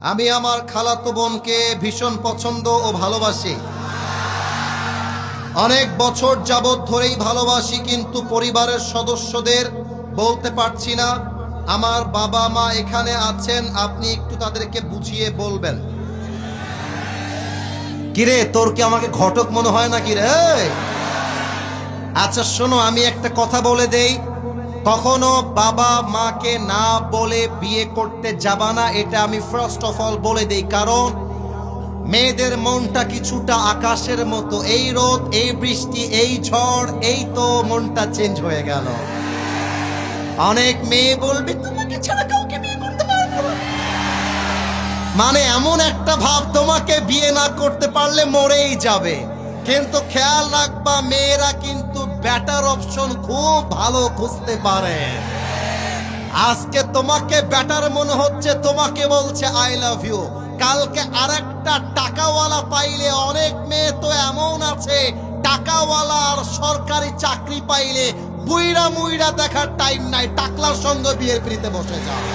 আমি আমার খালাতো বোনকে ভীষণ পছন্দ ও ভালোবাসি। অনেক বছর যাবত ধরেই ভালোবাসি, কিন্তু পরিবারের সদস্যদের বলতে পারছি না। আমার বাবা মা এখানে আছেন, আপনি একটু তাদেরকে বুঝিয়ে বলবেন। কিরে, তোর কি আমাকে ঘটক মনে হয় নাকি রে? আচ্ছা শোনো, আমি একটা কথা বলে দেই, কখনো বাবা মাকে না বলে বিয়ে করতে যাবা না, এটা আমি ফার্স্ট অফ অল বলে দেই। কারণ মেয়েদের মনটা কিছুটা আকাশের মতো, এই রোদ, এই বৃষ্টি, এই ঝড়, এই তো মনটা চেঞ্জ হয়ে গেল। অনেক মেয়ে বলবে তোমাকে ছাড়া কাউকে বিয়ে করতে পারবো না, মানে এমন একটা ভাব তোমাকে বিয়ে না করতে পারলে মরেই যাবে। কিন্তু খেয়াল রাখবা, মেয়েরা কিন্তু বেটার অপশন খুব ভালো খুঁজতে পারে। আজকে তোমাকে বেটার মনে হচ্ছে, তোমাকে বলছে আই লাভ ইউ, কালকে আরেকটা টাকাওয়ালা পাইলে, অনেক মেয়ে তো এমন আছে টাকাওয়ালা আর সরকারি চাকরি পাইলে বুইড়া মুইড়া দেখার টাইম নাই, টাকলার সঙ্গে বিয়ের পিড়িতে বসে যায়।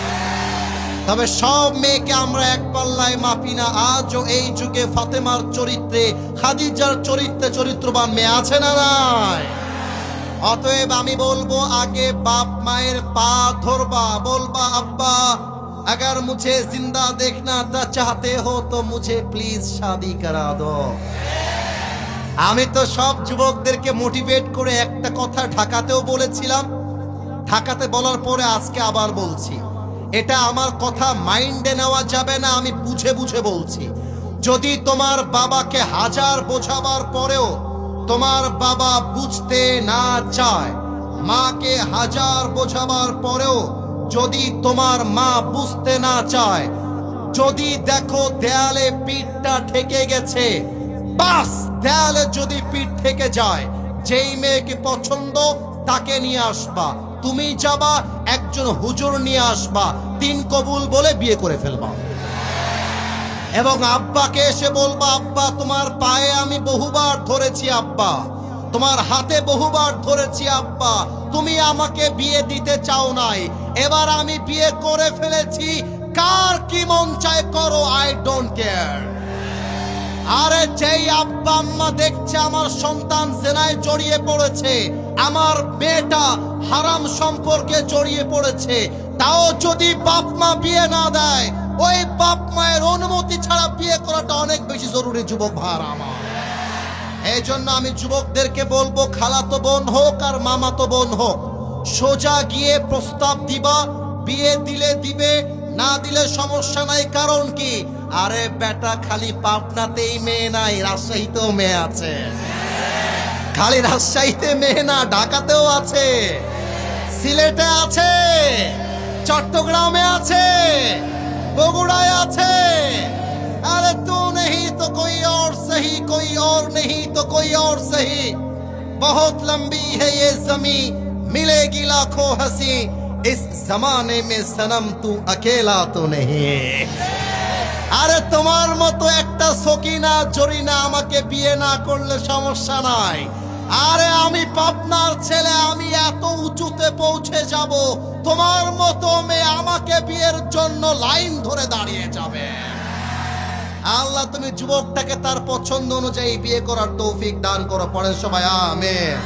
তবে সব মেয়েকে আমরা এক পাল্লায় মাপি না। আজও এই যুগে ফাতেমার চরিত্রে, খাদিজার চরিত্রে চরিত্রবান মেয়ে আছে না নাই? অতএব আমি বলবো, আগে বাপ মায়ের পা ধরবা, বলবা আব্বা अगर मुझे जिंदा देखना चाहते हो तो मुझे प्लीज शादी करा दो। আমি তো সব যুবকদেরকে মোটিভেট করে একটা কথা ঢাকাতেও বলেছিলাম, ঢাকাতে বলার পরে আজকে আবার বলছি, এটা আমার কথা মাইন্ডে নেওয়া যাবে না, আমি বুঝে বুঝে বলছি। যদি তোমার বাবাকে হাজার বোঝাবার পরেও তোমার বাবা বুঝতে না চায়, মাকে হাজার বোঝাবার পরেও যদি তোমার মা বুঝতে না চায়, যদি দেখো দেয়ালে পিঠটা ঠেকে গেছে, বাস দেয়ালে যদি পিঠ থেকে যায়, যেই মেয়েকে পছন্দ তাকে নিয়ে আসবা, তুমি যাবা একজন হুজুর নিয়ে আসবা, 3 কবুল বলে বিয়ে করে ফেলবা। এবং আব্বাকে এসে বলবা, আব্বা তোমার পায়ে আমি বহুবার ধরেছি, আব্বা তোমার হাতে বহুবার ধরেছি, আব্বা তুমি আমাকে বিয়ে দিতে চাও নাই, এবার আমি বিয়ে করে ফেলেছি, কার কি মন চায় করো, আই ডোন্ট কেয়ার। আরে যেই আব্বা আম্মা দেখছে আমার সন্তান জেনায় জড়িয়ে পড়েছে, আমার মেয়েটা হারাম সম্পর্কে জড়িয়ে পড়েছে, তাও যদি বাপ মা বিয়ে না দেয়, ওই বাপ মায়ের অনুমতি ছাড়া বিয়ে করাটা অনেক বেশি জরুরি যুবক ভাইরা আমার। এই জন্য আমি যুবকদেরকে বলবো, খালাতো বোন হোক আর মামাতো বোন হোক, সোজা গিয়ে প্রস্তাব দিবা, বিয়ে দিলে দিবে, না দিলে সমস্যা নাই। কারণ কি, আরে বেটা খালি পাবনাতেই মেয়ে নাই, রাজশাহীতেও মেয়ে আছে। খালি রাজশাহীতে মেয়ে না, ঢাকাতেও আছে, সিলেটে আছে, চট্টগ্রামে আছে, বগুড়ায় আছে। अरे तू नहीं तो कोई और सही, कोई और नहीं तो कोई और सही, बहुत लंबी है ये जमी, मिलेगी लाखों हंसी, इस जमाने में सनम तू अकेला तो नहीं। আরে তোমার মতো একটা সকিনা জরিনা আমাকে বিয়ে না করলে সমস্যা নাই। আরে আমি পাবনার ছেলে, আমি এত উঁচুতে পৌঁছে যাব, তোমার মতো মেয়ে আমাকে বিয়ের জন্য লাইন ধরে দাঁড়িয়ে যাবে। আল্লাহ তুমি যুবকটাকে তার পছন্দ অনুযায়ী বিয়ে করার তৌফিক দান করো, পড়েন সবাই আমিন।